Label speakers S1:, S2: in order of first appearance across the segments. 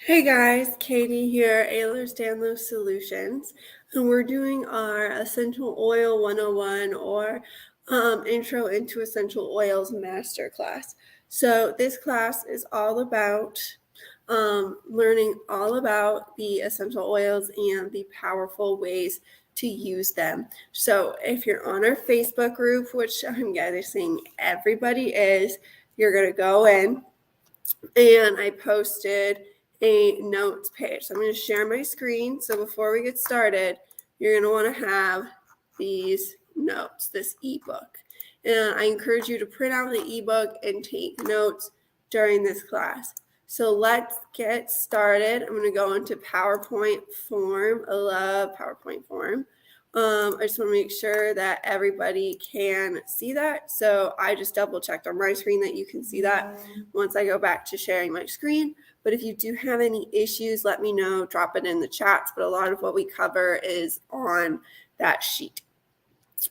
S1: Hey guys, Katie here, Ehlers Danlos Solutions, and we're doing our Essential Oil 101 or Intro into Essential Oils Masterclass. So this class is all about learning all about the essential oils and the powerful ways to use them. So if you're on our Facebook group, which I'm guessing everybody is, you're going to go in and I posted a notes page. So I'm going to share my screen. So before we get started, you're going to want to have these notes, this ebook. And I encourage you to print out the ebook and take notes during this class. So let's get started. I'm going to go into PowerPoint form. I love PowerPoint form. I just want to make sure that everybody can see that. So I just double checked on my screen that you can see that once I go back to sharing my screen. But if you do have any issues, let me know, drop it in the chats. But a lot of what we cover is on that sheet.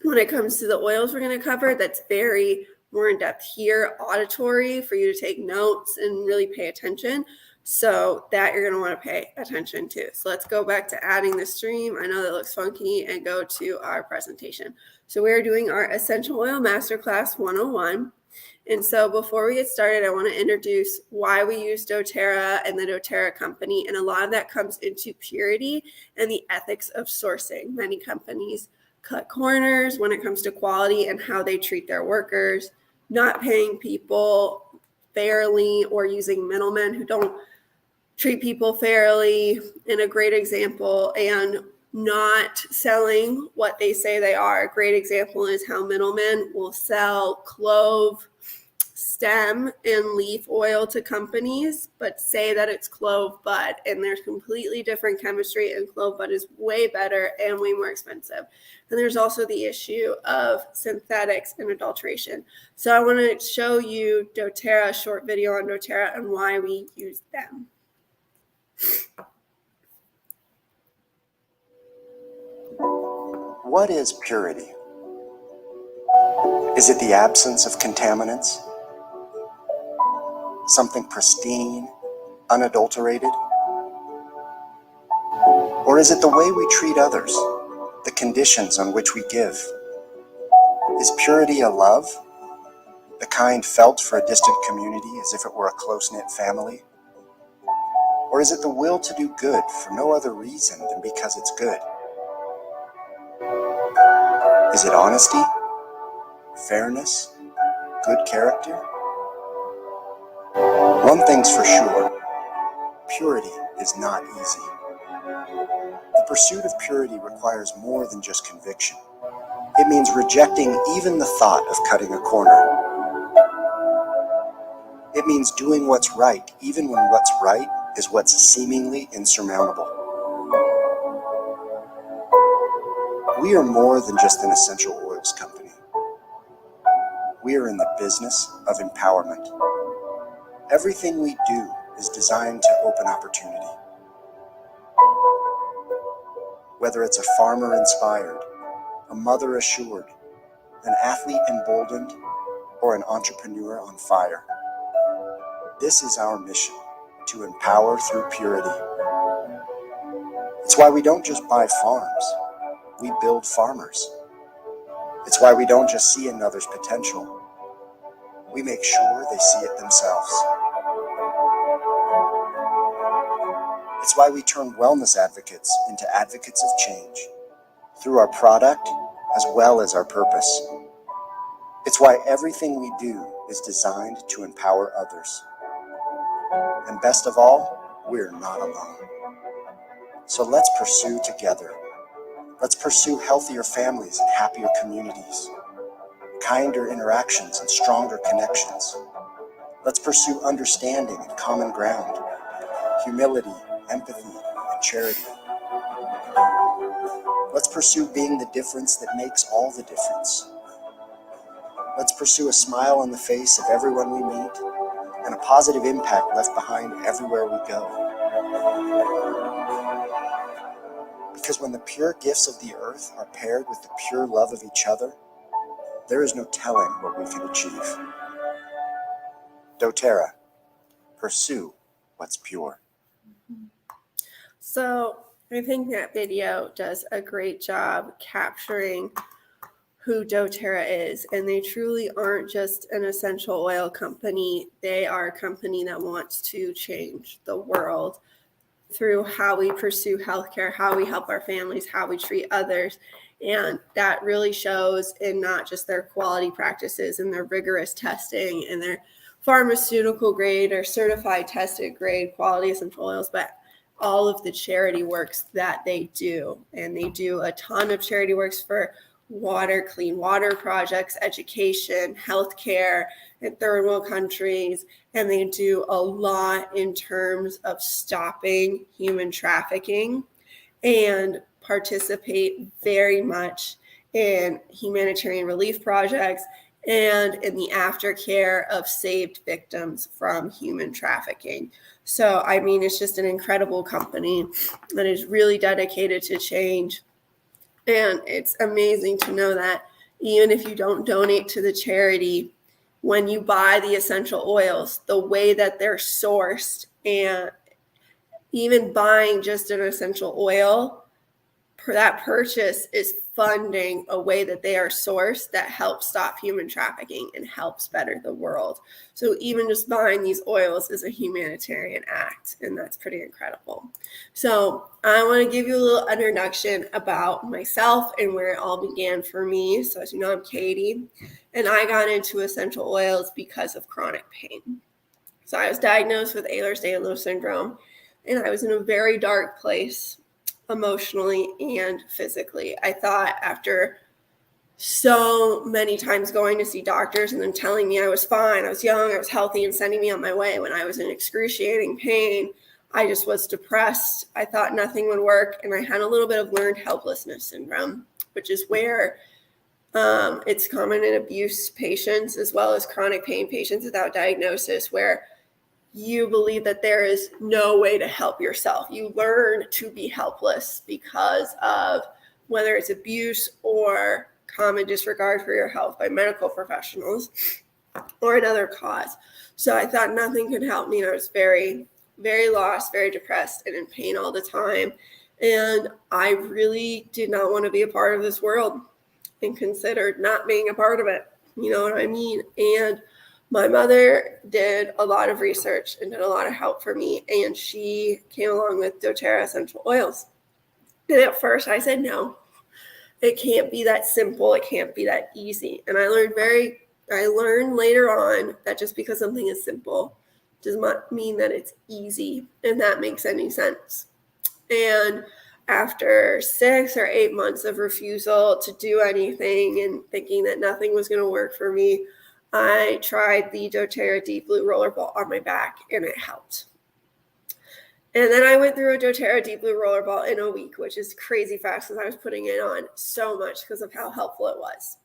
S1: When it comes to the oils we're going to cover, that's very more in depth here, auditory for you to take notes and really pay attention. So that you're going to want to pay attention to. So let's go back to adding the stream. I know that looks funky, and go to our presentation. So we're doing our Essential Oil Masterclass 101. And so before we get started, I want to introduce why we use doTERRA and the doTERRA company. And a lot of that comes into purity and the ethics of sourcing. Many companies cut corners when it comes to quality and how they treat their workers, not paying people fairly or using middlemen who don't treat people fairly, in a great example, and not selling what they say they are. A great example is how middlemen will sell clove stem and leaf oil to companies, but say that it's clove bud, and there's completely different chemistry, and clove bud is way better and way more expensive. And there's also the issue of synthetics and adulteration. So I want to show you doTERRA, a short video on doTERRA and why we use them.
S2: What is purity? Is it the absence of contaminants? Something pristine, unadulterated? Or is it the way we treat others, the conditions on which we give? Is purity a love, the kind felt for a distant community as if it were a close-knit family? Or is it the will to do good for no other reason than because it's good? Is it honesty, fairness, good character? One thing's for sure, purity is not easy. The pursuit of purity requires more than just conviction. It means rejecting even the thought of cutting a corner. It means doing what's right, even when what's right is what's seemingly insurmountable. We are more than just an essential oils company. We are in the business of empowerment. Everything we do is designed to open opportunity. Whether it's a farmer inspired, a mother assured, an athlete emboldened, or an entrepreneur on fire, this is our mission, to empower through purity. It's why we don't just buy farms, we build farmers. It's why we don't just see another's potential, we make sure they see it themselves. It's why we turn wellness advocates into advocates of change, through our product as well as our purpose. It's why everything we do is designed to empower others. And best of all, we're not alone. So let's pursue together. Let's pursue healthier families and happier communities, kinder interactions and stronger connections. Let's pursue understanding and common ground, humility, empathy, and charity. Let's pursue being the difference that makes all the difference. Let's pursue a smile on the face of everyone we meet and a positive impact left behind everywhere we go. Because when the pure gifts of the earth are paired with the pure love of each other, there is no telling what we can achieve. doTERRA, pursue what's pure.
S1: So I think that video does a great job capturing who doTERRA is, and they truly aren't just an essential oil company. They are a company that wants to change the world through how we pursue healthcare, how we help our families, how we treat others. And that really shows in not just their quality practices and their rigorous testing and their pharmaceutical grade or certified tested grade quality essential oils, but all of the charity works that they do. And they do a ton of charity works for water, clean water projects, education, healthcare in third world countries, and they do a lot in terms of stopping human trafficking and participate very much in humanitarian relief projects and in the aftercare of saved victims from human trafficking. So, I mean, it's just an incredible company that is really dedicated to change. And it's amazing to know that even if you don't donate to the charity, when you buy the essential oils, the way that they're sourced, and even buying just an essential oil, that purchase is funding a way that they are sourced that helps stop human trafficking and helps better the world. So even just buying these oils is a humanitarian act, and that's pretty incredible. So I want to give you a little introduction about myself and where it all began for me. So as you know, I'm Katie, and I got into essential oils because of chronic pain. So I was diagnosed with Ehlers-Danlos syndrome, and I was in a very dark place emotionally and physically. I thought after so many times going to see doctors and then telling me I was fine, I was young, I was healthy, and sending me on my way when I was in excruciating pain, I just was depressed. I thought nothing would work, and I had a little bit of learned helplessness syndrome, which is where it's common in abuse patients as well as chronic pain patients without diagnosis, where you believe that there is no way to help yourself. You learn to be helpless because of whether it's abuse or common disregard for your health by medical professionals or another cause. So I thought nothing could help me. I was very, very lost, very depressed, and in pain all the time. And I really did not want to be a part of this world and considered not being a part of it. You know what I mean? And my mother did a lot of research and did a lot of help for me, and she came along with doTERRA essential oils. And at first I said, no, it can't be that simple. It can't be that easy. And I learned later on that just because something is simple does not mean that it's easy, and that makes any sense. And after 6 or 8 months of refusal to do anything and thinking that nothing was going to work for me, I tried the doTERRA Deep Blue Roller Ball on my back, and it helped. And then I went through a doTERRA Deep Blue Roller Ball in a week, which is crazy fast because I was putting it on so much because of how helpful it was.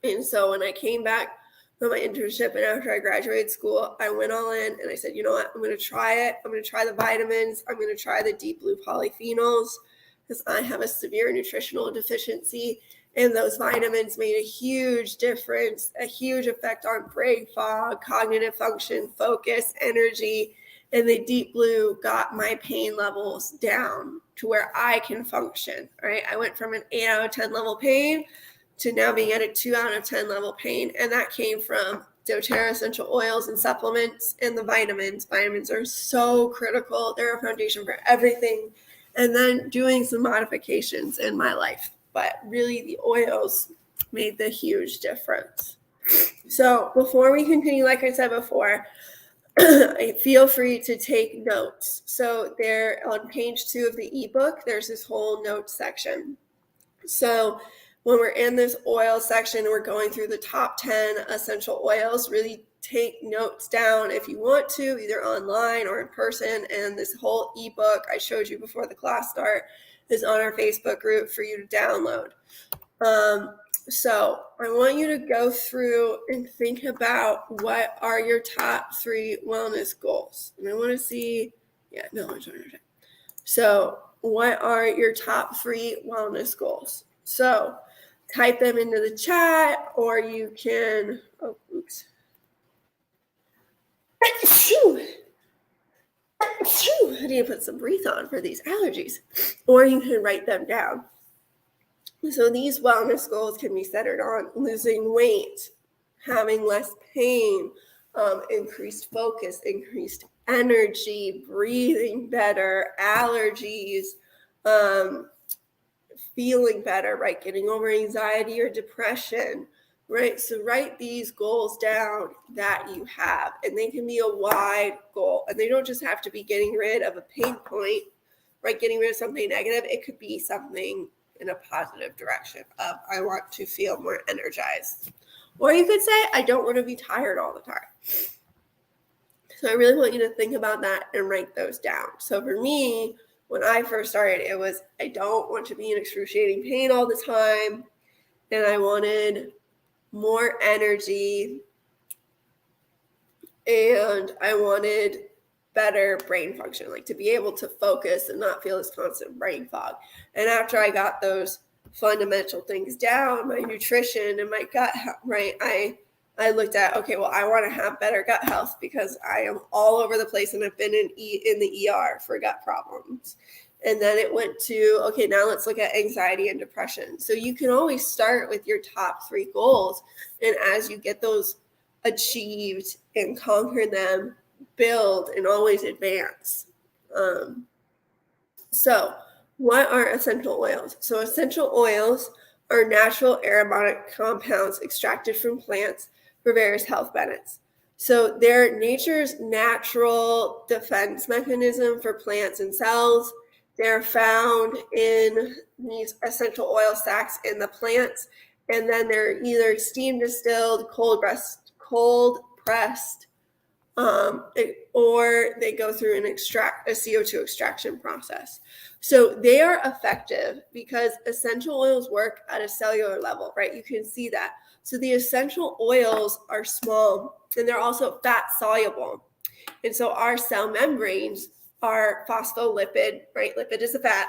S1: And so when I came back from my internship and after I graduated school, I went all in and I said, you know what, I'm going to try it. I'm going to try the vitamins. I'm going to try the Deep Blue polyphenols because I have a severe nutritional deficiency. And those vitamins made a huge difference, a huge effect on brain fog, cognitive function, focus, energy. And the Deep Blue got my pain levels down to where I can function, right? I went from an 8 out of 10 level pain to now being at a 2 out of 10 level pain. And that came from doTERRA essential oils and supplements and the vitamins. Vitamins are so critical. They're a foundation for everything. And then doing some modifications in my life. But really, the oils made the huge difference. So before we continue, like I said before, feel free to take notes. So there on page 2 of the ebook, there's this whole notes section. So when we're in this oil section, we're going through the top 10 essential oils. Really take notes down if you want to, either online or in person. And this whole ebook I showed you before the class start is on our Facebook group for you to download. So I want you to go through and think about what are your top 3 wellness goals. And I want to see, So what are your top 3 wellness goals? So type them into the chat, or you can, I need to put some breathe on for these allergies. Or you can write them down. So these wellness goals can be centered on losing weight, having less pain, increased focus, increased energy, breathing better, allergies, feeling better, right? Getting over anxiety or depression, right? So write these goals down that you have, and they can be a wide goal, and they don't just have to be getting rid of a pain point, right? Getting rid of something negative. It could be something in a positive direction of I want to feel more energized. Or you could say, I don't want to be tired all the time. So I really want you to think about that and write those down. So for me, when I first started, it was I don't want to be in excruciating pain all the time, and I wanted more energy, and I wanted better brain function, like to be able to focus and not feel this constant brain fog. And after I got those fundamental things down, my nutrition and my gut, right, I looked at, okay, well, I want to have better gut health because I am all over the place and I've been in the ER for gut problems. And then it went to, okay, now let's look at anxiety and depression. So you can always start with your top 3 goals. And as you get those achieved and conquer them, build and always advance. So what are essential oils? So essential oils are natural aromatic compounds extracted from plants for various health benefits. So they're nature's natural defense mechanism for plants and cells. They're found in these essential oil sacs in the plants, and then they're either steam distilled, cold pressed, or they go through a CO2 extraction process. So they are effective because essential oils work at a cellular level, right? You can see that. So the essential oils are small and they're also fat soluble. And so our cell membranes are phospholipid, right? Lipid is a fat,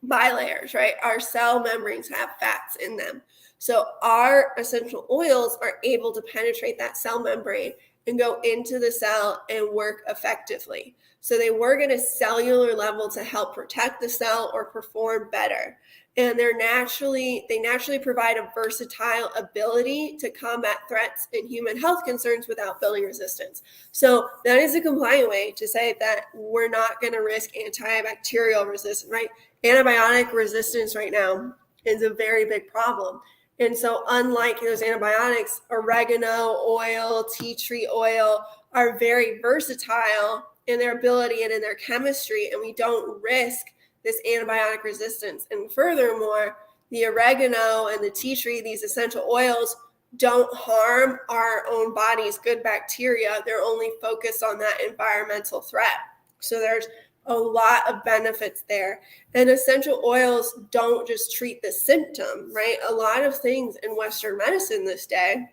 S1: bilayers, right? Our cell membranes have fats in them. So our essential oils are able to penetrate that cell membrane and go into the cell and work effectively. So they work at a cellular level to help protect the cell or perform better. And they naturally provide a versatile ability to combat threats and human health concerns without building resistance. So that is a compliant way to say that we're not going to risk antibacterial resistance, right? Antibiotic resistance right now is a very big problem. And so unlike those antibiotics, oregano oil, tea tree oil are very versatile in their ability and in their chemistry, and we don't risk this antibiotic resistance. And furthermore, the oregano and the tea tree, these essential oils, don't harm our own body's good bacteria. They're only focused on that environmental threat. So there's a lot of benefits there. And essential oils don't just treat the symptom, right? A lot of things in Western medicine this day,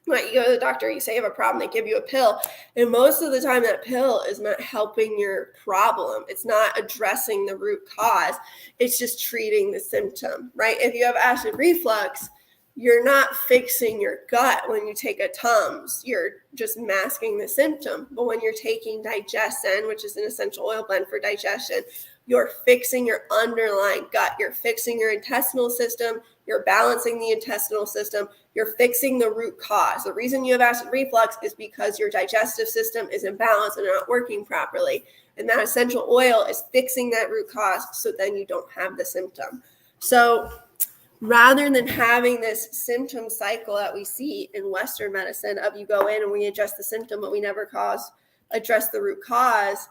S1: like you go to the doctor, you say you have a problem, they give you a pill. And most of the time that pill is not helping your problem. It's not addressing the root cause. It's just treating the symptom, right? If you have acid reflux, you're not fixing your gut when you take a Tums. You're just masking the symptom. But when you're taking digestin, which is an essential oil blend for digestion, you're fixing your underlying gut. You're fixing your intestinal system. You're balancing the intestinal system. You're fixing the root cause. The reason you have acid reflux is because your digestive system is imbalanced and not working properly. And that essential oil is fixing that root cause so then you don't have the symptom. So rather than having this symptom cycle that we see in Western medicine of you go in and we address the symptom, but we never address the root cause,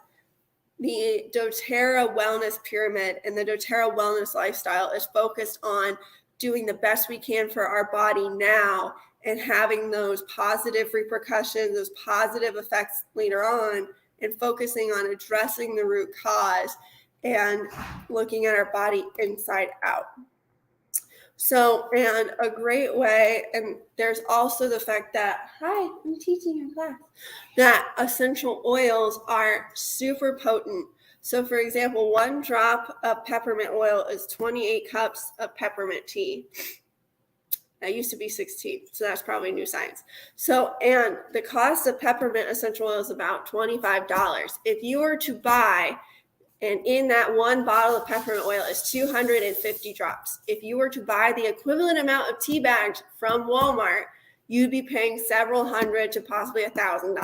S1: the doTERRA wellness pyramid and the doTERRA wellness lifestyle is focused on doing the best we can for our body now and having those positive repercussions, those positive effects later on, and focusing on addressing the root cause and looking at our body inside out. So, and a great way, and there's also the fact that, hi, I'm teaching in class, that essential oils are super potent. So for example, 1 drop of peppermint oil is 28 cups of peppermint tea. That used to be 16. So that's probably new science. So, and the cost of peppermint essential oil is about $25. If you were to buy, and in that one bottle of peppermint oil is 250 drops. If you were to buy the equivalent amount of tea bags from Walmart, you'd be paying several hundred to possibly $1,000.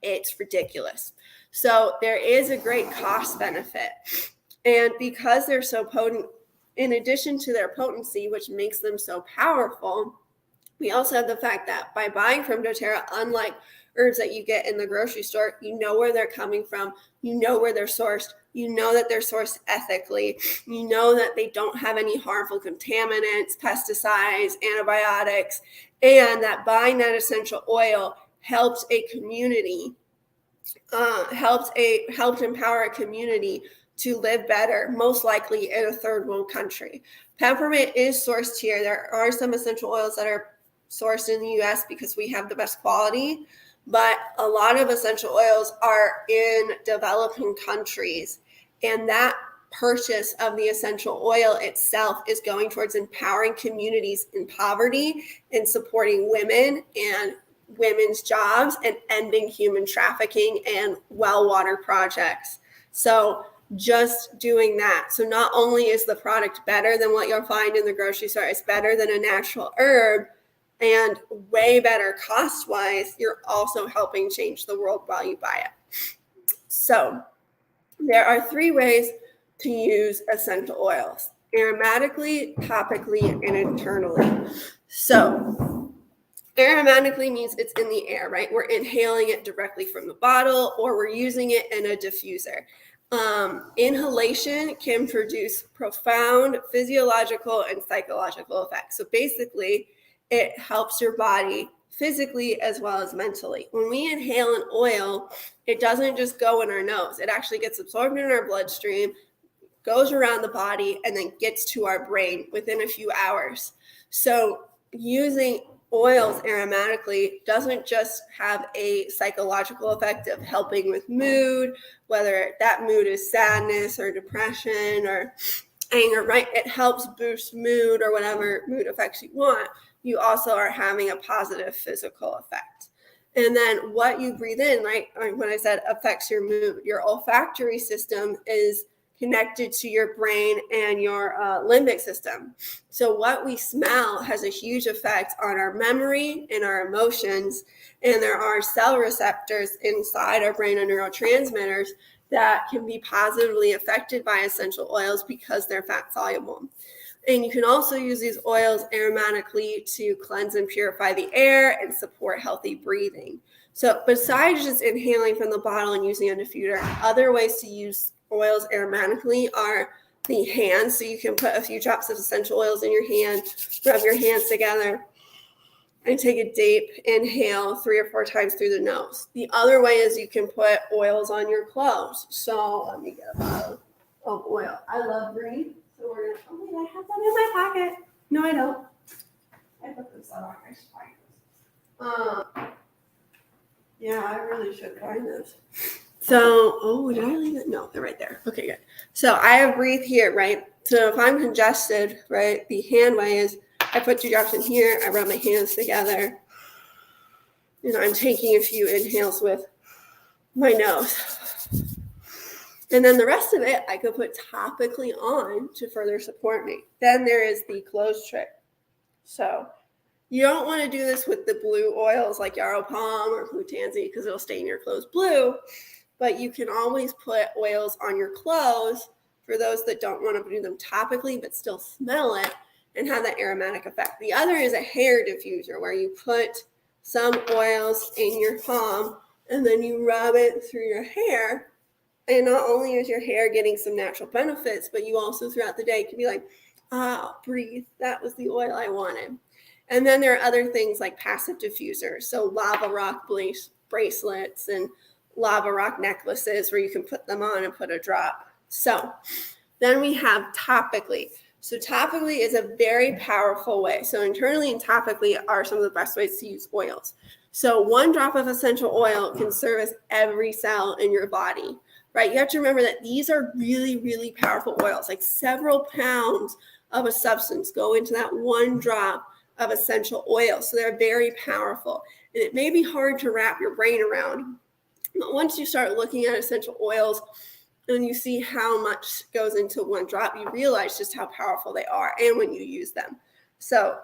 S1: It's ridiculous. So there is a great cost benefit. And because they're so potent, in addition to their potency, which makes them so powerful, we also have the fact that by buying from doTERRA, unlike herbs that you get in the grocery store, you know where they're coming from, you know where they're sourced, you know that they're sourced ethically, you know that they don't have any harmful contaminants, pesticides, antibiotics, and that buying that essential oil helped a community, helped empower a community to live better, most likely in a third world country. Peppermint is sourced here. There are some essential oils that are sourced in the US because we have the best quality, but a lot of essential oils are in developing countries, and that purchase of the essential oil itself is going towards empowering communities in poverty and supporting women and women's jobs and ending human trafficking and well water projects. So just doing that. So not only is the product better than what you'll find in the grocery store, it's better than a natural herb and way better cost-wise, you're also helping change the world while you buy it. So there are 3 ways to use essential oils: aromatically, topically, and internally. So aromatically means it's in the air, right? We're inhaling it directly from the bottle, or we're using it in a diffuser. Inhalation can produce profound physiological and psychological effects. So basically, it helps your body physically as well as mentally. When we inhale an oil, it doesn't just go in our nose. It actually gets absorbed in our bloodstream, goes around the body, and then gets to our brain within a few hours. So using oils aromatically doesn't just have a psychological effect of helping with mood, whether that mood is sadness or depression or anger, right? It helps boost mood or whatever mood effects you want. You also are having a positive physical effect. And then what you breathe in, right? When I said affects your mood, your olfactory system is connected to your brain and your limbic system. So what we smell has a huge effect on our memory and our emotions. And there are cell receptors inside our brain and neurotransmitters that can be positively affected by essential oils because they're fat soluble. And you can also use these oils aromatically to cleanse and purify the air and support healthy breathing. So besides just inhaling from the bottle and using a diffuser, other ways to use oils aromatically are the hands. So you can put a few drops of essential oils in your hand, rub your hands together, and take a deep inhale 3 or 4 times through the nose. The other way is you can put oils on your clothes. So let me get a bottle of oil. I love green. So we're gonna, oh wait, I have them in my pocket. No, I don't. I put them somewhere. I should find those. Yeah, I really should find those. So, oh, did I leave it? No, they're right there. Okay, good. So I have breathe here, right? So if I'm congested, right, the hand way is I put 2 drops in here, I rub my hands together, and I'm taking a few inhales with my nose. And then the rest of it, I could put topically on to further support me. Then there is the clothes trick. So you don't want to do this with the blue oils like yarrow palm or blue tansy because it'll stain your clothes blue. But you can always put oils on your clothes for those that don't want to do them topically but still smell it and have that aromatic effect. The other is a hair diffuser where you put some oils in your palm and then you rub it through your hair. And not only is your hair getting some natural benefits, but you also throughout the day can be like, breathe. That was the oil I wanted. And then there are other things like passive diffusers. So lava rock bracelets and lava rock necklaces where you can put them on and put a drop. So then we have topically. So topically is a very powerful way. So internally and topically are some of the best ways to use oils. So 1 drop of essential oil can service every cell in your body, right? You have to remember that these are really, really powerful oils, like several pounds of a substance go into that 1 drop of essential oils. So they're very powerful. And it may be hard to wrap your brain around. But once you start looking at essential oils and you see how much goes into one drop, you realize just how powerful they are and when you use them. So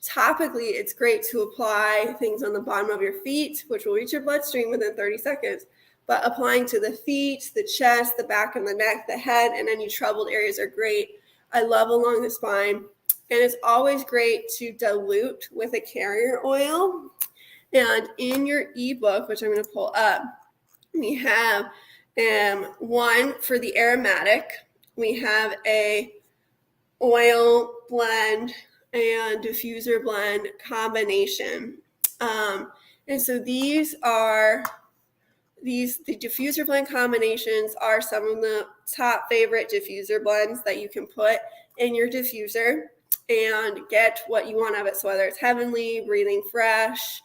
S1: topically, it's great to apply things on the bottom of your feet, which will reach your bloodstream within 30 seconds. But applying to the feet, the chest, the back of the neck, the head, and any troubled areas are great. I love along the spine. And it's always great to dilute with a carrier oil. And in your ebook, which I'm going to pull up, we have one for the aromatic. We have a oil blend and diffuser blend combination. And so the diffuser blend combinations are some of the top favorite diffuser blends that you can put in your diffuser and get what you want of it. So whether it's heavenly, breathing fresh,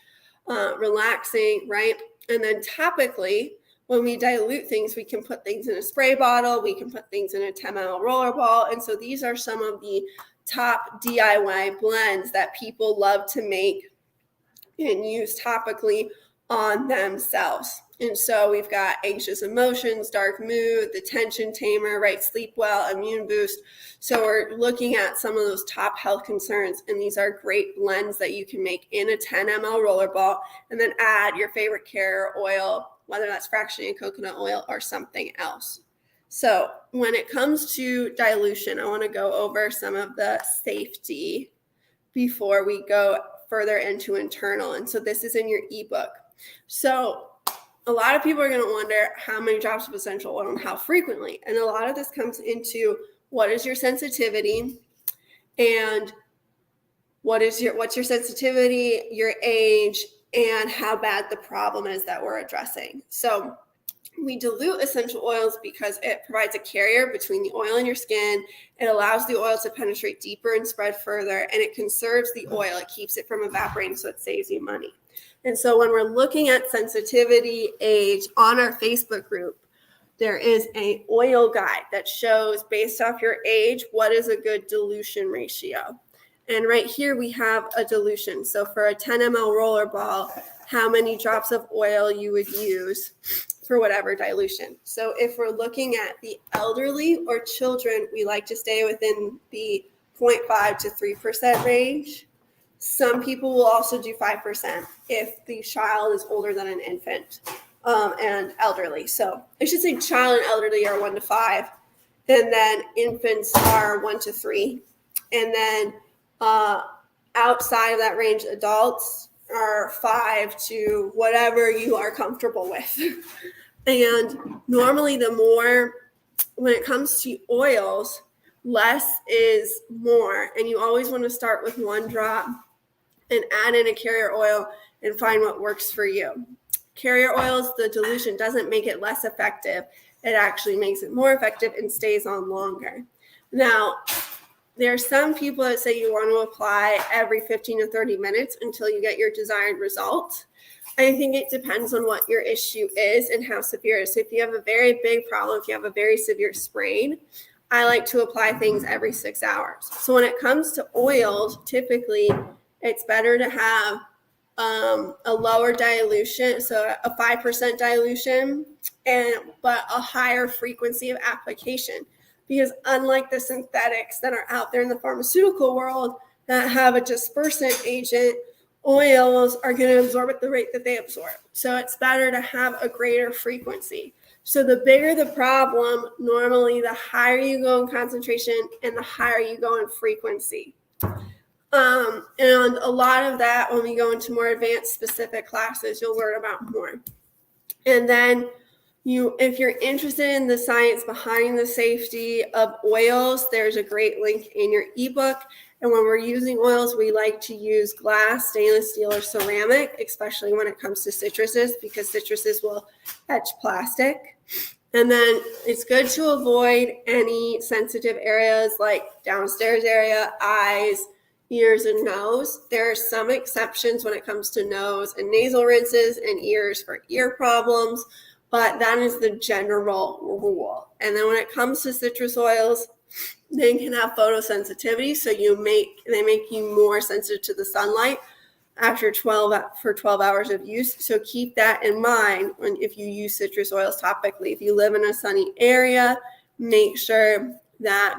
S1: relaxing, right? And then topically, when we dilute things, we can put things in a spray bottle, we can put things in a 10 ml roller ball. And so these are some of the top DIY blends that people love to make and use topically on themselves. And so we've got anxious emotions, dark mood, the tension tamer, right? Sleep well, immune boost. So we're looking at some of those top health concerns, and these are great blends that you can make in a 10 ml roller ball and then add your favorite carrier oil, whether that's fractionated coconut oil or something else. So when it comes to dilution, I want to go over some of the safety before we go further into internal. And so this is in your ebook. So a lot of people are going to wonder how many drops of essential oil and how frequently. And a lot of this comes into what is your sensitivity and what's your sensitivity, your age, and how bad the problem is that we're addressing. So we dilute essential oils because it provides a carrier between the oil and your skin. It allows the oil to penetrate deeper and spread further, and it conserves the oil. It keeps it from evaporating, so it saves you money. And so when we're looking at sensitivity, age, on our Facebook group, there is an oil guide that shows, based off your age, what is a good dilution ratio. And right here we have a dilution. So for a 10 ml roller ball, how many drops of oil you would use for whatever dilution. So if we're looking at the elderly or children, we like to stay within the 0.5 to 3% range. Some people will also do 5% if the child is older than an infant and elderly. So I should say child and elderly are 1 to 5, and then infants are 1 to 3. And then outside of that range, adults are 5 to whatever you are comfortable with. And normally the more, when it comes to oils, less is more. And you always want to start with 1 drop and add in a carrier oil and find what works for you. Carrier oils, the dilution doesn't make it less effective. It actually makes it more effective and stays on longer. Now, there are some people that say you want to apply every 15 to 30 minutes until you get your desired result. I think it depends on what your issue is and how severe it is. So if you have a very big problem, if you have a very severe sprain, I like to apply things every 6 hours. So when it comes to oils, typically it's better to have a lower dilution, so a 5% dilution, but a higher frequency of application. Because unlike the synthetics that are out there in the pharmaceutical world that have a dispersant agent, oils are going to absorb at the rate that they absorb. So it's better to have a greater frequency. So the bigger the problem, normally the higher you go in concentration and the higher you go in frequency. And a lot of that, when we go into more advanced specific classes, you'll learn about more. And then if you're interested in the science behind the safety of oils, there's a great link in your ebook. And when we're using oils, we like to use glass, stainless steel, or ceramic, especially when it comes to citruses, because citruses will etch plastic. And then it's good to avoid any sensitive areas like downstairs area, eyes, ears, and nose. There are some exceptions when it comes to nose and nasal rinses and ears for ear problems, but that is the general rule. And then when it comes to citrus oils, They can have photosensitivity, so they make you more sensitive to the sunlight after 12 hours of use. So keep that in mind if you use citrus oils topically. If you live in a sunny area, make sure that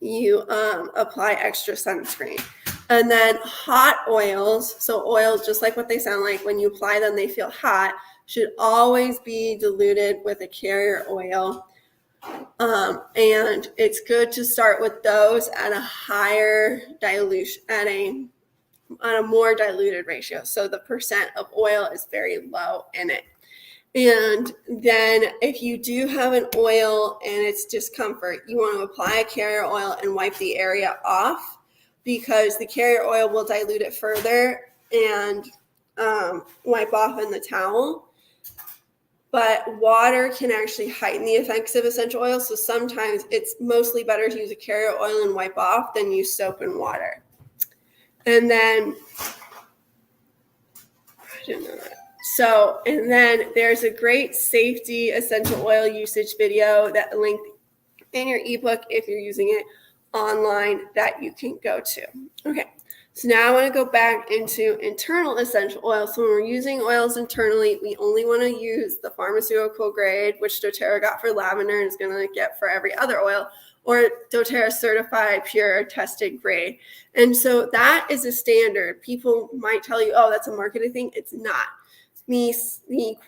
S1: you apply extra sunscreen. And then hot oils, so oils, just like what they sound like, when you apply them, they feel hot, should always be diluted with a carrier oil. And it's good to start with those at a higher dilution, on a more diluted ratio. So the percent of oil is very low in it. And then if you do have an oil and it's discomfort, you want to apply a carrier oil and wipe the area off, because the carrier oil will dilute it further and wipe off in the towel. But water can actually heighten the effects of essential oils. So sometimes it's mostly better to use a carrier oil and wipe off than use soap and water. And then, I didn't know that. So, and then there's a great safety essential oil usage video that linked in your ebook if you're using it online that you can go to. Okay, so now I want to go back into internal essential oils. So when we're using oils internally, we only want to use the pharmaceutical grade, which doTERRA got for lavender and is going to get for every other oil, or doTERRA certified pure tested grade. And so that is a standard. People might tell you, oh, that's a marketing thing. It's not. The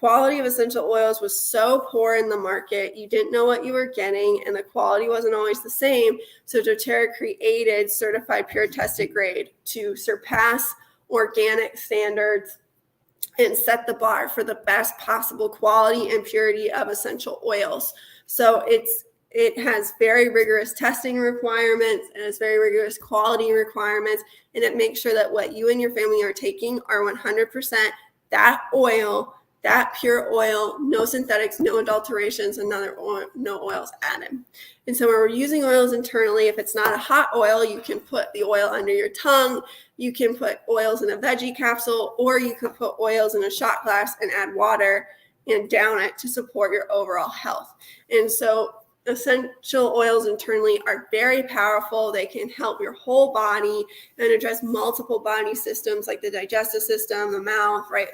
S1: quality of essential oils was so poor in the market, you didn't know what you were getting, and the quality wasn't always the same. So doTERRA created certified pure tested grade to surpass organic standards and set the bar for the best possible quality and purity of essential oils. So it has very rigorous testing requirements, and it's very rigorous quality requirements, and it makes sure that what you and your family are taking are 100% that oil, that pure oil, no synthetics, no adulterations, and no oils added. And so when we're using oils internally, if it's not a hot oil, you can put the oil under your tongue, you can put oils in a veggie capsule, or you can put oils in a shot glass and add water and down it to support your overall health. And so essential oils internally are very powerful. They can help your whole body and address multiple body systems like the digestive system, the mouth, right,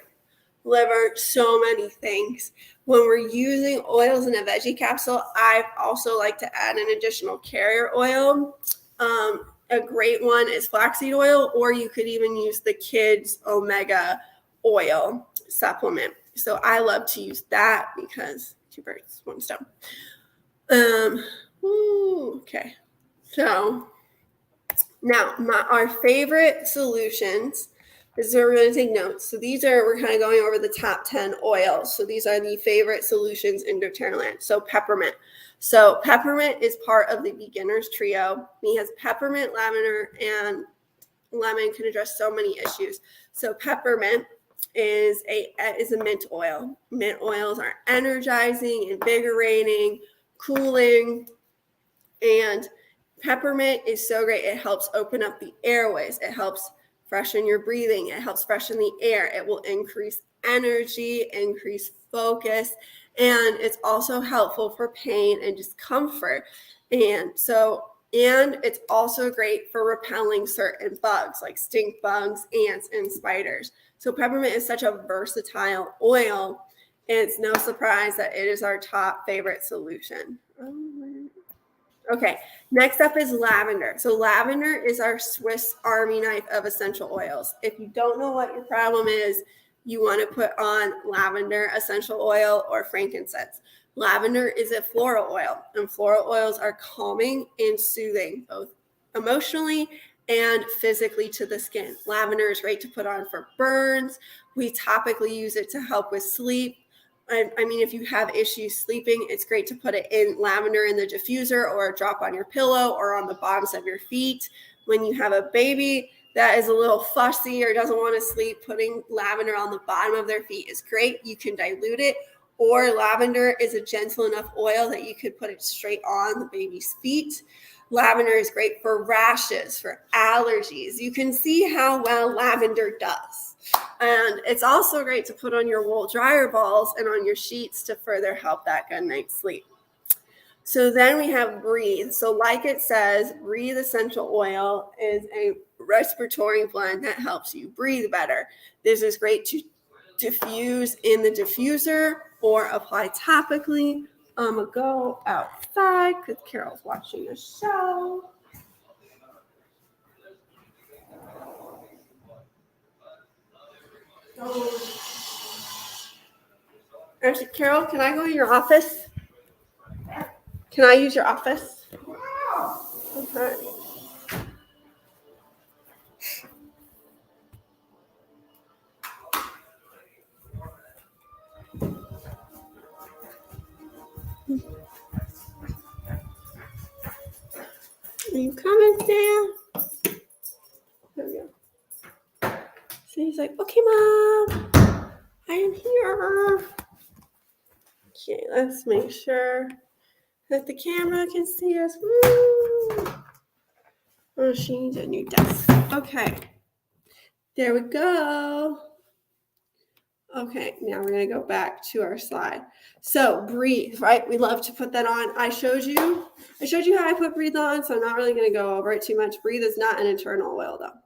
S1: liver, so many things. When we're using oils in a veggie capsule, I also like to add an additional carrier oil. A great one is flaxseed oil, or you could even use the kids omega oil supplement. So I love to use that because 2 birds, 1 stone. Okay. So now our favorite solutions, this is where we're going to take notes. So we're kind of going over the top 10 oils. So these are the favorite solutions in doTERRA land. So peppermint. So peppermint is part of the beginner's trio. It has peppermint, lavender, and lemon can address so many issues. So peppermint is a mint oil. Mint oils are energizing, invigorating, cooling, and peppermint is so great. It helps open up the airways. It helps freshen your breathing. It helps freshen the air. It will increase energy, increase focus, and it's also helpful for pain and discomfort. And it's also great for repelling certain bugs like stink bugs, ants, and spiders. So peppermint is such a versatile oil, and it's no surprise that it is our top favorite solution. Okay, next up is lavender. So lavender is our Swiss Army knife of essential oils. If you don't know what your problem is, you want to put on lavender essential oil or frankincense. Lavender is a floral oil, and floral oils are calming and soothing, both emotionally and physically to the skin. Lavender is great to put on for burns. We topically use it to help with sleep. I mean, if you have issues sleeping, it's great to put it in lavender in the diffuser or a drop on your pillow or on the bottoms of your feet. When you have a baby that is a little fussy or doesn't want to sleep, putting lavender on the bottom of their feet is great. You can dilute it, or lavender is a gentle enough oil that you could put it straight on the baby's feet. Lavender is great for rashes, for allergies. You can see how well lavender does. And it's also great to put on your wool dryer balls and on your sheets to further help that good night's sleep. So then we have breathe. So like it says, breathe essential oil is a respiratory blend that helps you breathe better. This is great to diffuse in the diffuser or apply topically. I'm gonna go outside because Carol's watching a show. Actually, Carol, can I go to your office? Can I use your office? Okay. Are you coming, Sam? There we go. So he's like, okay, Mom, I am here. Okay, let's make sure that the camera can see us. Woo! Oh, she needs a new desk. Okay, there we go. Okay, now we're gonna go back to our slide. So breathe, right? We love to put that on. I showed you how I put breathe on, so I'm not really gonna go over it too much. Breathe is not an internal oil though.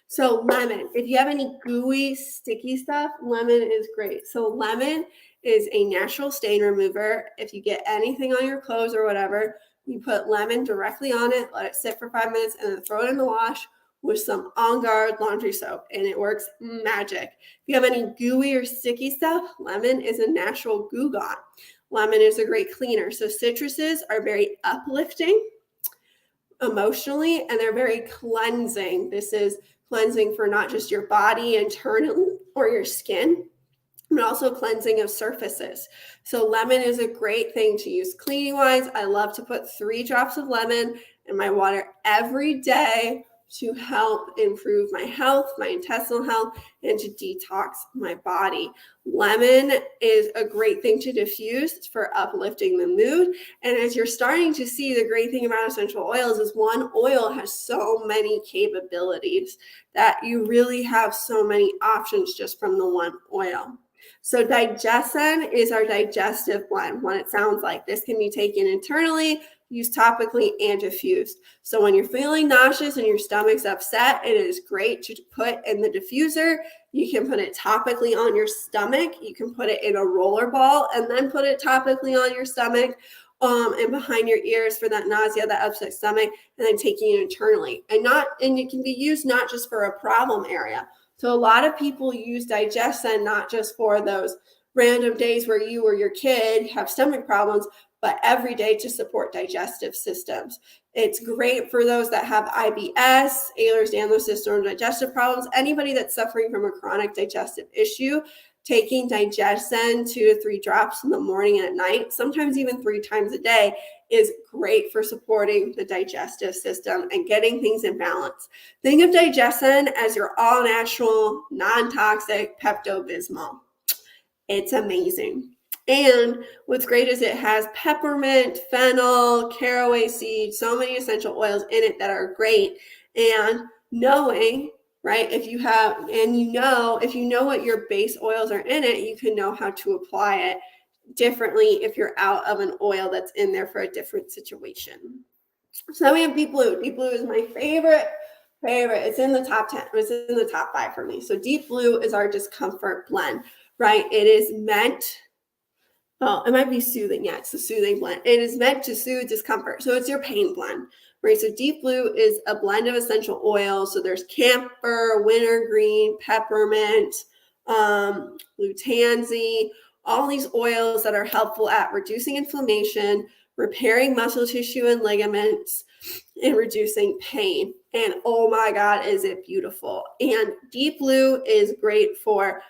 S1: So lemon, if you have any gooey, sticky stuff, lemon is great. So lemon is a natural stain remover. If you get anything on your clothes or whatever, you put lemon directly on it, let it sit for 5 minutes, and then throw it in the wash with some On Guard laundry soap, and it works magic. If you have any gooey or sticky stuff, lemon is a natural Goo Gone. Lemon is a great cleaner. So citruses are very uplifting emotionally, and they're very cleansing. This is cleansing for not just your body internally or your skin, but also cleansing of surfaces. So lemon is a great thing to use cleaning wise. I love to put 3 drops of lemon in my water every day to help improve my health, my intestinal health, and to detox my body. Lemon is a great thing to diffuse for uplifting the mood. And as you're starting to see, the great thing about essential oils is one oil has so many capabilities that you really have so many options just from the one oil. So Digestin is our digestive blend. What it sounds like. This can be taken internally, used topically, and diffused. So when you're feeling nauseous and your stomach's upset, it is great to put in the diffuser. You can put it topically on your stomach. You can put it in a roller ball and then put it topically on your stomach and behind your ears for that nausea, that upset stomach, and then taking it internally. And it can be used not just for a problem area. So a lot of people use Digestin not just for those random days where you or your kid have stomach problems, but every day to support digestive systems. It's great for those that have IBS, Ehlers-Danlos syndrome, digestive problems, anybody that's suffering from a chronic digestive issue. Taking Digestin 2 to 3 drops in the morning and at night, sometimes even 3 times a day, is great for supporting the digestive system and getting things in balance. Think of Digestin as your all-natural, non-toxic Pepto-Bismol. It's amazing. And what's great is it has peppermint, fennel, caraway seed, so many essential oils in it that are great. And knowing, right, if you know what your base oils are in it, you can know how to apply it differently if you're out of an oil that's in there for a different situation. So then we have Deep Blue. Deep Blue is my favorite. It's in the top 10. It's in the top 5 for me. So Deep Blue is our discomfort blend, right? It is meant, it might be soothing. Yeah, it's a soothing blend. It is meant to soothe discomfort. So it's your pain blend, right? So Deep Blue is a blend of essential oils. So there's camphor, wintergreen, peppermint, blue tansy, all these oils that are helpful at reducing inflammation, repairing muscle tissue and ligaments, and reducing pain. And oh my God, is it beautiful. And Deep Blue is great for,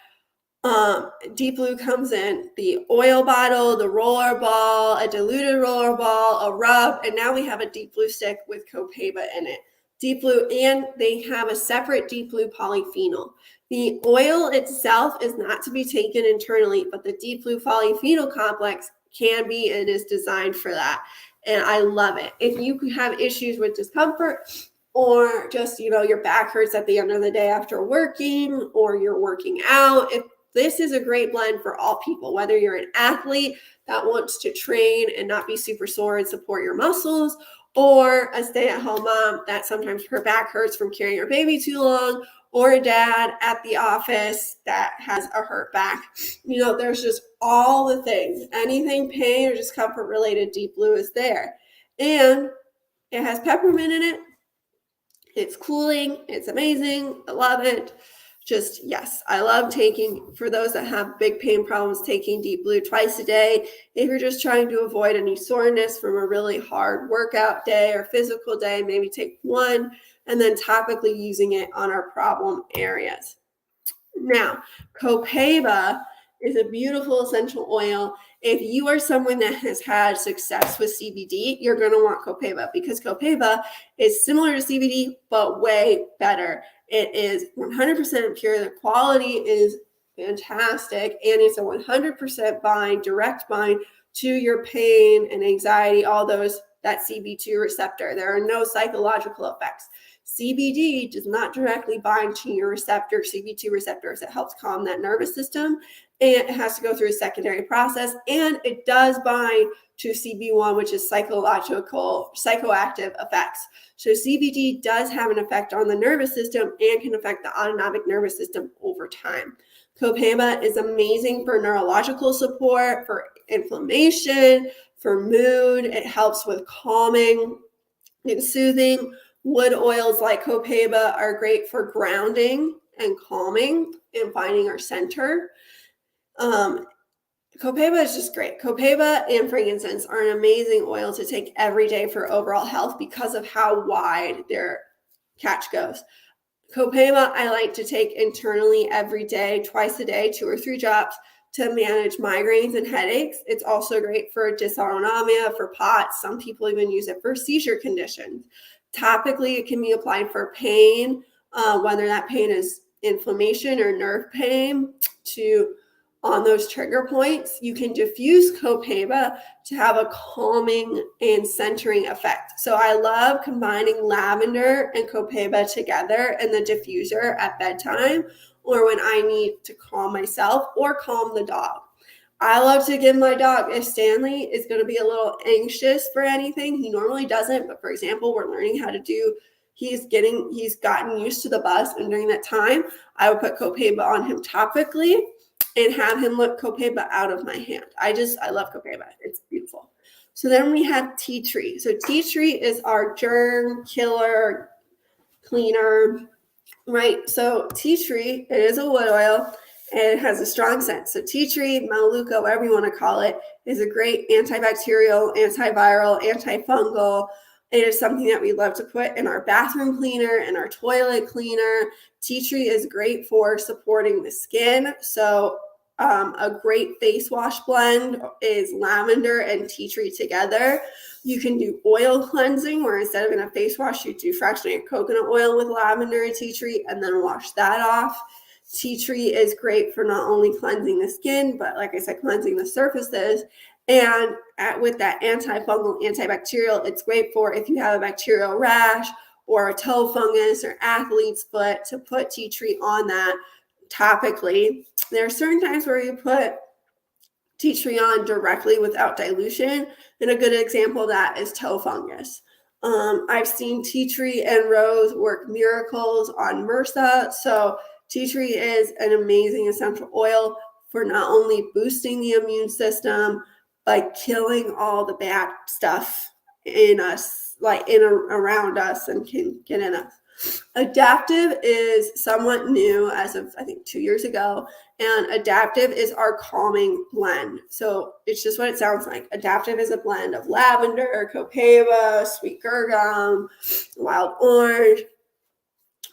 S1: Deep Blue comes in the oil bottle, the roller ball, a diluted roller ball, a rub, and now we have a Deep Blue stick with copaiba in it. Deep Blue, and they have a separate Deep Blue polyphenol. The oil itself is not to be taken internally, but the Deep Blue polyphenol complex can be and is designed for that. And I love it. If you have issues with discomfort or just, your back hurts at the end of the day after working or you're working out, if this is a great blend for all people, whether you're an athlete that wants to train and not be super sore and support your muscles, or a stay-at-home mom that sometimes her back hurts from carrying her baby too long, or a dad at the office that has a hurt back. There's just all the things. Anything pain or discomfort related, Deep Blue is there. And it has peppermint in it. It's cooling. It's amazing. I love it. Yes, I love taking, for those that have big pain problems, taking Deep Blue twice a day. If you're just trying to avoid any soreness from a really hard workout day or physical day, maybe take one, and then topically using it on our problem areas. Now, copaiba is a beautiful essential oil. If you are someone that has had success with CBD, you're going to want copaiba, because copaiba is similar to CBD, but way better. It is 100% pure. The quality is fantastic, and it's a 100% direct bind to your pain and anxiety, all those, that CB2 receptor. There are no psychological effects. CBD does not directly bind to your CB2 receptors. It helps calm that nervous system, and it has to go through a secondary process, and it does bind to CB1, which is psychoactive effects. So CBD does have an effect on the nervous system and can affect the autonomic nervous system over time. Copaiba is amazing for neurological support, for inflammation, for mood. It helps with calming and soothing. Wood oils like copaiba are great for grounding and calming and finding our center. Copaiba is just great. Copaiba and frankincense are an amazing oil to take every day for overall health because of how wide their catch goes. Copaiba I like to take internally every day, twice a day, 2 or 3 drops, to manage migraines and headaches. It's also great for dysautonomia, for POTS. Some people even use it for seizure conditions. Topically, it can be applied for pain, whether that pain is inflammation or nerve pain, on those trigger points. You can diffuse copaiba to have a calming and centering effect. So I love combining lavender and copaiba together in the diffuser at bedtime, or when I need to calm myself or calm the dog. I love to give my dog, if Stanley is going to be a little anxious for anything, he normally doesn't, but for example, we're learning how to do, he's gotten used to the bus, and during that time, I would put copaiba on him topically and have him look copaiba out of my hand. I love copaiba. It's beautiful. So then we have tea tree. So tea tree is our germ killer, cleaner, right? So tea tree, it is a wood oil, and it has a strong scent. So tea tree, melaleuca, whatever you want to call it, is a great antibacterial, antiviral, antifungal. It is something that we love to put in our bathroom cleaner and our toilet cleaner. Tea tree is great for supporting the skin. So a great face wash blend is lavender and tea tree together. You can do oil cleansing, where instead of in a face wash, you do fractionated coconut oil with lavender and tea tree and then wash that off. Tea tree is great for not only cleansing the skin, but like I said, cleansing the surfaces. And with that antifungal, antibacterial, it's great for if you have a bacterial rash or a toe fungus or athlete's foot, to put tea tree on that topically. There are certain times where you put tea tree on directly without dilution, and a good example of that is toe fungus. I've seen tea tree and rose work miracles on MRSA. So tea tree is an amazing essential oil for not only boosting the immune system, but killing all the bad stuff in us, like around us, and can get in us. Adaptive is somewhat new as of, I think, 2 years ago, and adaptive is our calming blend. So it's just what it sounds like. Adaptive is a blend of lavender, copaiba, sweet gurgum, wild orange,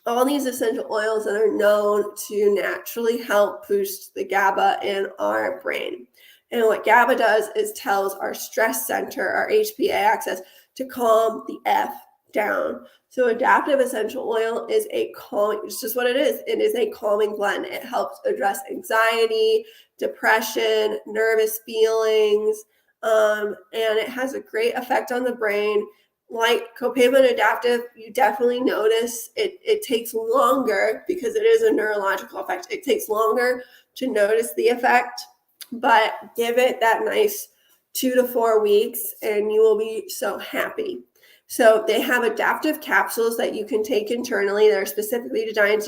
S1: all these essential oils that are known to naturally help boost the GABA in our brain. And what GABA does is tells our stress center, our HPA axis, to calm the F down. So adaptive essential oil is a calming, it's just what it is. It is a calming blend. It helps address anxiety, depression, nervous feelings, and it has a great effect on the brain. Like copaiba and adaptive, you definitely notice it takes longer, because it is a neurological effect. It takes longer to notice the effect, but give it that nice 2 to 4 weeks and you will be so happy. So they have adaptive capsules that you can take internally. They're specifically designed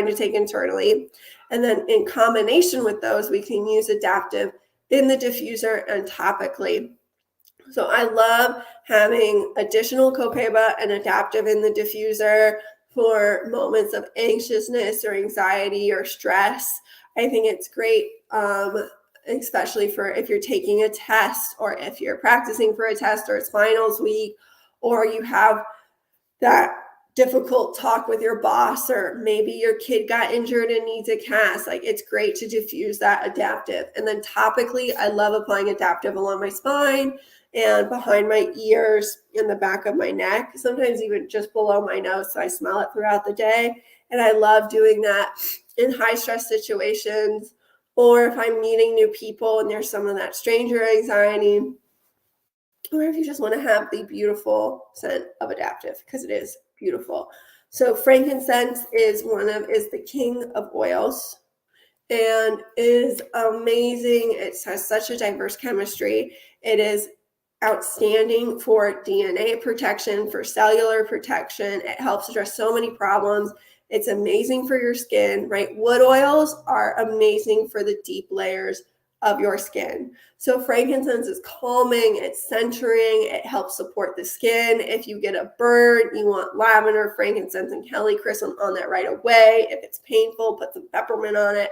S1: to take internally. And then in combination with those, we can use adaptive in the diffuser and topically. So I love having additional copaiba and adaptive in the diffuser for moments of anxiousness or anxiety or stress. I think it's great, especially for if you're taking a test or if you're practicing for a test or it's finals week, or you have that difficult talk with your boss, or maybe your kid got injured and needs a cast. Like, it's great to diffuse that adaptive. And then topically, I love applying adaptive along my spine and behind my ears, in the back of my neck, sometimes even just below my nose, so I smell it throughout the day. And I love doing that in high stress situations, or if I'm meeting new people and there's some of that stranger anxiety, or if you just want to have the beautiful scent of adaptive, because it is beautiful. So frankincense is the king of oils and is amazing. It has such a diverse chemistry. It is outstanding for DNA protection, for cellular protection. It helps address so many problems. It's amazing for your skin, right? Wood oils are amazing for the deep layers of your skin. So frankincense is calming, it's centering, it helps support the skin. If you get a burn, you want lavender, frankincense, and Kelly Chrism on that right away. If it's painful, put some peppermint on it.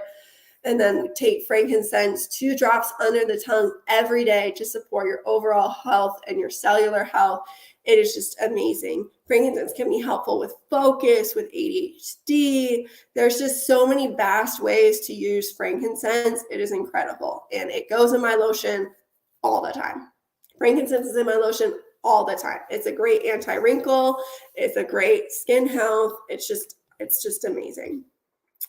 S1: And then take frankincense 2 drops under the tongue every day to support your overall health and your cellular health. It is just amazing. Frankincense can be helpful with focus, with ADHD. There's just so many vast ways to use frankincense. It is incredible. And it goes in my lotion all the time. Frankincense is in my lotion all the time. It's a great anti-wrinkle. It's a great skin health. It's just amazing.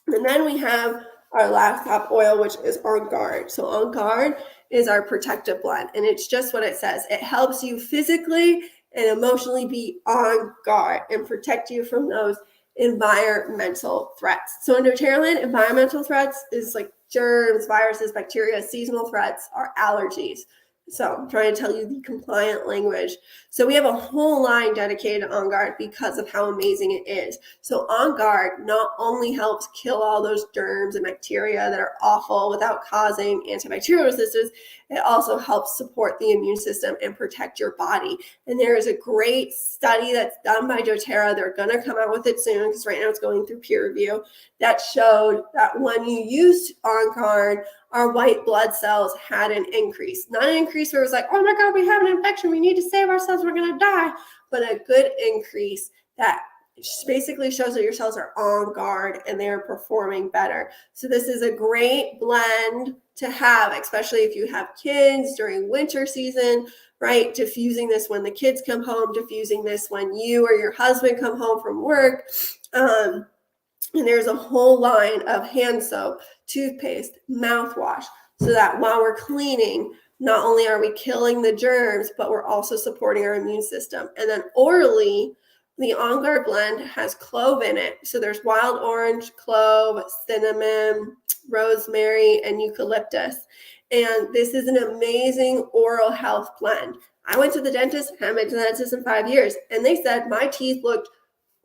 S1: And then we have our last top oil, which is On Guard. So On Guard is our protective blend, and it's just what it says. It helps you physically and emotionally be on guard and protect you from those environmental threats. So in doTERRAland, environmental threats is like germs, viruses, bacteria. Seasonal threats are allergies. So I'm trying to tell you the compliant language. So we have a whole line dedicated to On Guard because of how amazing it is. So On Guard not only helps kill all those germs and bacteria that are awful without causing antibacterial resistance, it also helps support the immune system and protect your body. And there is a great study that's done by doTERRA. They're going to come out with it soon because right now it's going through peer review, that showed that when you used On Guard, our white blood cells had an increase. Not an increase where it was like, oh my God, we have an infection, we need to save ourselves, we're going to die, but a good increase that basically shows that your cells are on guard and they're performing better. So this is a great blend to have, especially if you have kids during winter season, right? Diffusing this when the kids come home, diffusing this when you or your husband come home from work. And there's a whole line of hand soap, toothpaste, mouthwash, so that while we're cleaning, not only are we killing the germs, but we're also supporting our immune system. And then orally, the On Guard blend has clove in it. So there's wild orange, clove, cinnamon, rosemary, and eucalyptus. And this is an amazing oral health blend. I went to the dentist, haven't been to the dentist in 5 years, and they said my teeth looked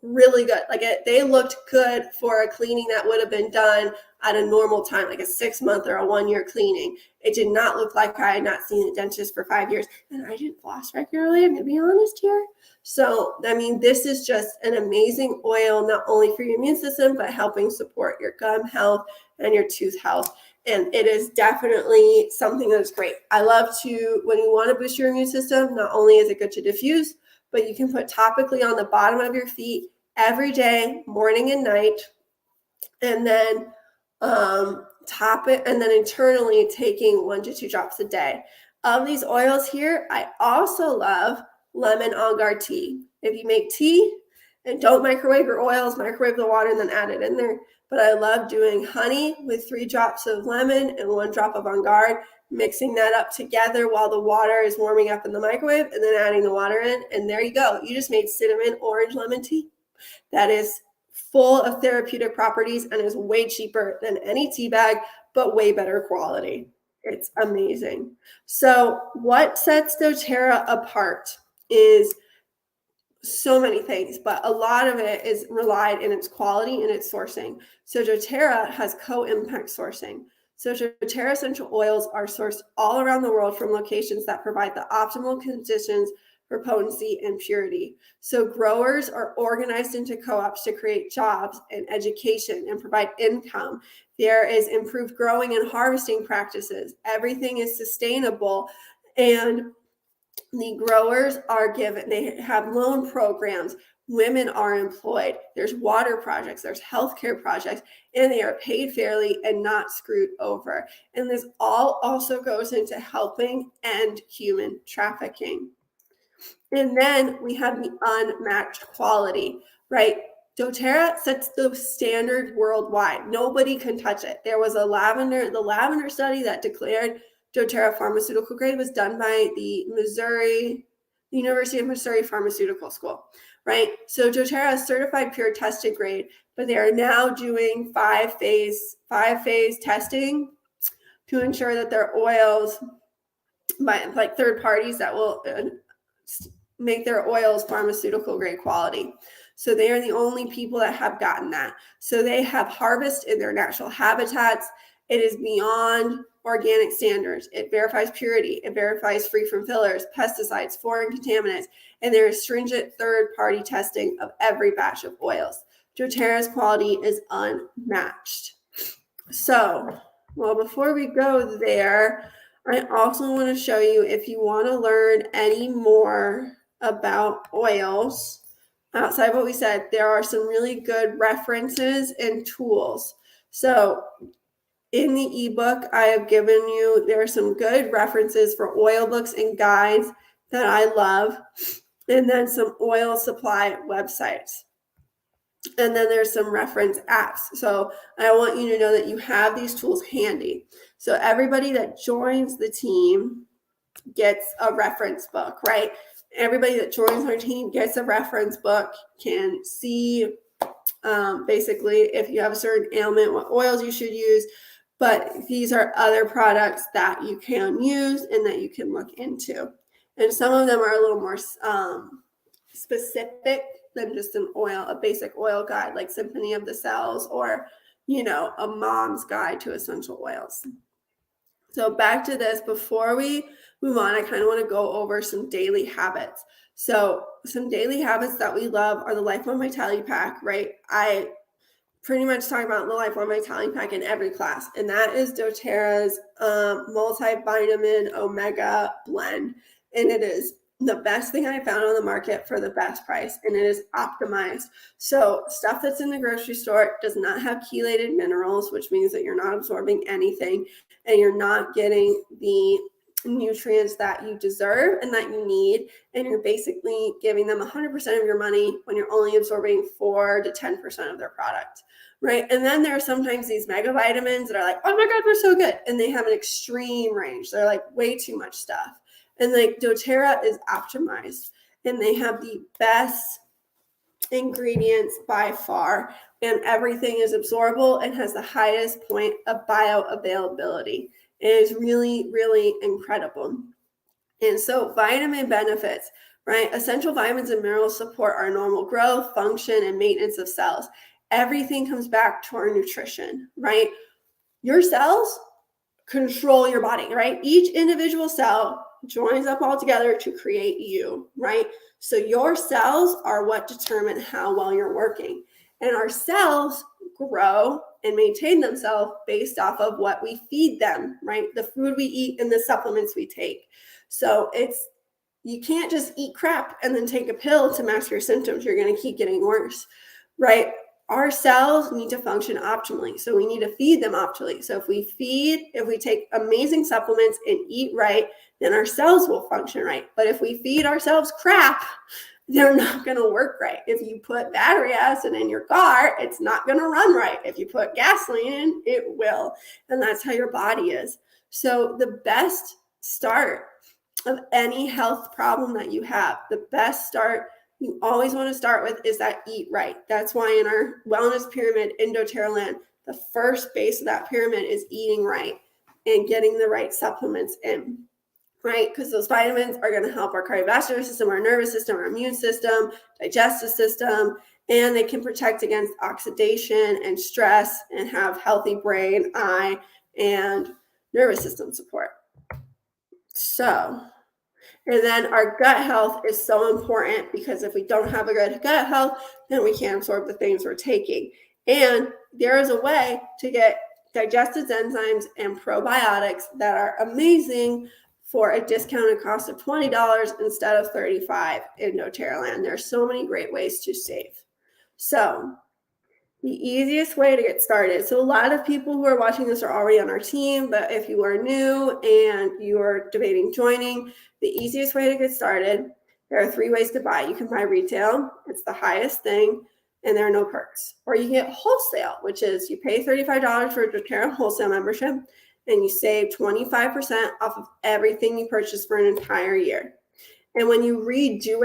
S1: really good. They looked good for a cleaning that would have been done at a normal time, like a 6-month or a 1-year cleaning. It did not look like I had not seen a dentist for 5 years, and I didn't floss regularly. I'm gonna be honest here. So, I mean, this is just an amazing oil, not only for your immune system, but helping support your gum health and your tooth health. And it is definitely something that is great. I love to, when you want to boost your immune system, not only is it good to diffuse, but you can put topically on the bottom of your feet every day, morning and night, and then top it, and then internally taking 1 to 2 drops a day. Of these oils here, I also love lemon On Guard tea. If you make tea, and don't microwave your oils, microwave the water and then add it in there. But I love doing honey with 3 drops of lemon and 1 drop of On Guard, mixing that up together while the water is warming up in the microwave, and then adding the water in, and there you go. You just made cinnamon orange lemon tea that is full of therapeutic properties and is way cheaper than any tea bag, but way better quality. It's amazing. So what sets doTERRA apart is so many things, but a lot of it is relied in its quality and its sourcing. So doTERRA has co-impact sourcing. So doTERRA essential oils are sourced all around the world from locations that provide the optimal conditions for potency and purity. So growers are organized into co-ops to create jobs and education and provide income. There is improved growing and harvesting practices. Everything is sustainable, and the growers are given, they have loan programs, women are employed, there's water projects, there's healthcare projects, and they are paid fairly and not screwed over. And this all also goes into helping end human trafficking. And then we have the unmatched quality, right? doTERRA sets the standard worldwide. Nobody can touch it. There was the lavender study that declared doTERRA pharmaceutical grade was done by the University of Missouri Pharmaceutical School, right? So doTERRA is certified pure tested grade, but they are now doing five-phase testing to ensure that their oils, by like third parties that will make their oils pharmaceutical grade quality. So they are the only people that have gotten that. So they have harvest in their natural habitats. It is beyond organic standards. It verifies purity. It verifies free from fillers, pesticides, foreign contaminants, and there is stringent third-party testing of every batch of oils. doTERRA's quality is unmatched. So, well, before we go there, I also want to show you, if you want to learn any more about oils, outside of what we said, there are some really good references and tools. So in the ebook I have given you, there are some good references for oil books and guides that I love, and then some oil supply websites. And then there's some reference apps. So I want you to know that you have these tools handy. So everybody that joins the team gets a reference book, right? Everybody that joins our team gets a reference book, can see basically if you have a certain ailment, what oils you should use. But these are other products that you can use and that you can look into. And some of them are a little more specific than just a basic oil guide, like Symphony of the Cells, or, a mom's guide to essential oils. So back to this, before we move on, I kind of want to go over some daily habits. So some daily habits that we love are the Lifelong Vitality Pack, right? I pretty much talk about the Lifelong Vitality Pack in every class, and that is doTERRA's multivitamin omega blend. And it is the best thing I found on the market for the best price, and it is optimized. So stuff that's in the grocery store does not have chelated minerals, which means that you're not absorbing anything and you're not getting the nutrients that you deserve and that you need, and you're basically giving them 100% of your money when you're only absorbing 4 to 10% of their product, right? And then there are sometimes these mega vitamins that are like, oh my God, they're so good, and they have an extreme range. They're like way too much stuff. And like doTERRA is optimized, and they have the best ingredients by far, and everything is absorbable and has the highest point of bioavailability. It is really, really incredible. And so vitamin benefits, right? Essential vitamins and minerals support our normal growth, function, and maintenance of cells. Everything comes back to our nutrition, right? Your cells control your body, right? Each individual cell joins up all together to create you, right? So your cells are what determine how well you're working. And our cells grow and maintain themselves based off of what we feed them, right? The food we eat and the supplements we take. So you can't just eat crap and then take a pill to mask your symptoms. You're going to keep getting worse, right? Our cells need to function optimally. So we need to feed them optimally. So if we take amazing supplements and eat right, then our cells will function right. But if we feed ourselves crap, they're not going to work right. If you put battery acid in your car, it's not going to run right. If you put gasoline in, it will. And that's how your body is. So the best start of any health problem that you have, the best start you always want to start with is that eat right. That's why in our wellness pyramid in doTERRA land, the first base of that pyramid is eating right and getting the right supplements in, right? Because those vitamins are going to help our cardiovascular system, our nervous system, our immune system, digestive system, and they can protect against oxidation and stress and have healthy brain, eye, and nervous system support. So, and then our gut health is so important because if we don't have a good gut health, then we can't absorb the things we're taking. And there is a way to get digestive enzymes and probiotics that are amazing for a discounted cost of $20 instead of $35 in doTERRA land. There's so many great ways to save. So the easiest way to get started. So a lot of people who are watching this are already on our team, but if you are new and you are debating joining, the easiest way to get started, there are 3 ways to buy. You can buy retail, it's the highest thing, and there are no perks. Or you can get wholesale, which is you pay $35 for a doTERRA wholesale membership, and you save 25% off of everything you purchase for an entire year. And when you redo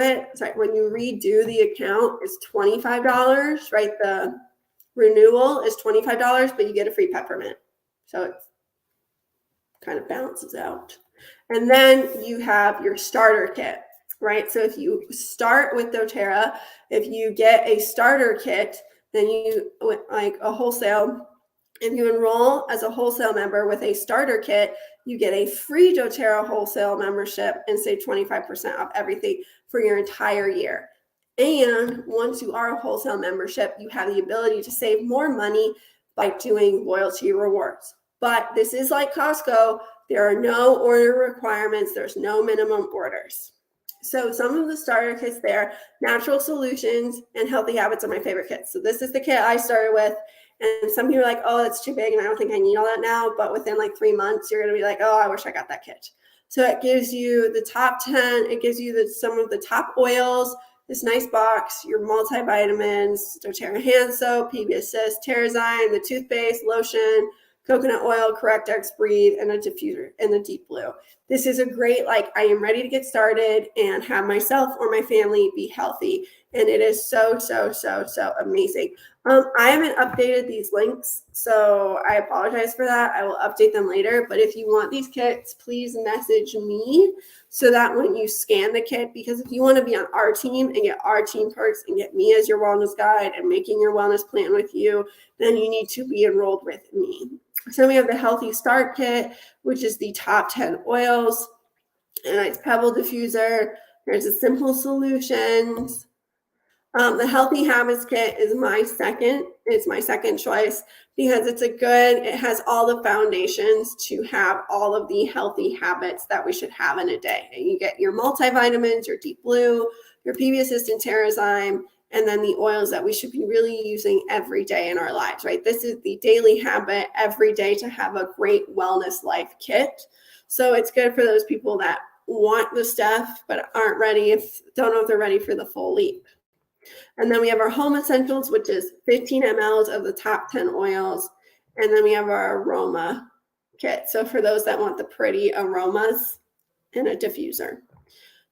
S1: the account, it's $25, right? The renewal is $25, but you get a free peppermint. So it kind of balances out. And then you have your starter kit, right? So if you start with doTERRA, if you get a starter kit, then you, like a wholesale, if you enroll as a wholesale member with a starter kit, you get a free doTERRA wholesale membership and save 25% off everything for your entire year. And once you are a wholesale membership, you have the ability to save more money by doing loyalty rewards. But this is like Costco. There are no order requirements. There's no minimum orders. So some of the starter kits there, Natural Solutions and Healthy Habits are my favorite kits. So this is the kit I started with. And some people are like, oh, that's too big and I don't think I need all that now. But within like 3 months, you're going to be like, oh, I wish I got that kit. So it gives you the top 10. It gives you some of the top oils, this nice box, your multivitamins, doTERRA hand soap, PB Assist, Terrazyme, the toothpaste, lotion, coconut oil, Correct X Breathe, and a diffuser in the deep blue. This is a great, like, I am ready to get started and have myself or my family be healthy. And it is so, so, so, so amazing. I haven't updated these links, so I apologize for that. I will update them later. But if you want these kits, please message me so that when you scan the kit, because if you want to be on our team and get our team perks and get me as your wellness guide and making your wellness plan with you, then you need to be enrolled with me. So we have the Healthy Start Kit, which is the top 10 oils, a nice pebble diffuser. There's a Simple Solutions. The Healthy Habits Kit is my second choice because it has all the foundations to have all of the healthy habits that we should have in a day. And you get your multivitamins, your deep blue, your PB Assistant Terrazyme, and then the oils that we should be really using every day in our lives, right? This is the daily habit every day to have a great wellness life kit. So it's good for those people that want the stuff but don't know if they're ready for the full leap. And then we have our home essentials, which is 15 mLs of the top 10 oils. And then we have our aroma kit. So for those that want the pretty aromas and a diffuser.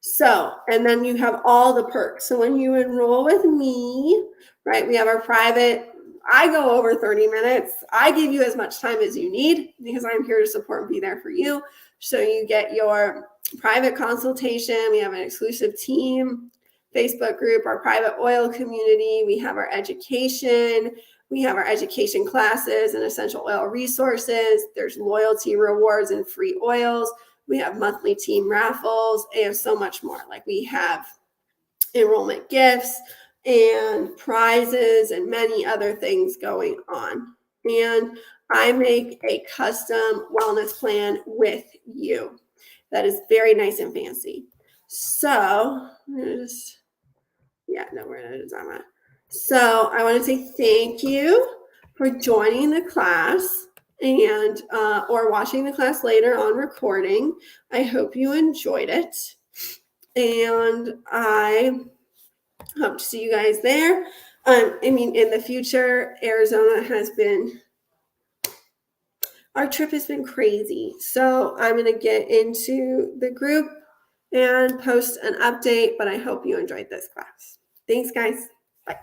S1: So, and then you have all the perks. So when you enroll with me, right, we have our private, I go over 30 minutes. I give you as much time as you need because I'm here to support and be there for you. So you get your private consultation. We have an exclusive team Facebook group, our private oil community. We have our education. We have our education classes and essential oil resources. There's loyalty rewards and free oils. We have monthly team raffles and so much more. Like we have enrollment gifts and prizes and many other things going on. And I make a custom wellness plan with you that is very nice and fancy. So So I want to say thank you for joining the class and or watching the class later on recording. I hope you enjoyed it. And I hope to see you guys there. In the future, our trip has been crazy. So I'm going to get into the group and post an update, but I hope you enjoyed this class. Thanks, guys. Bye.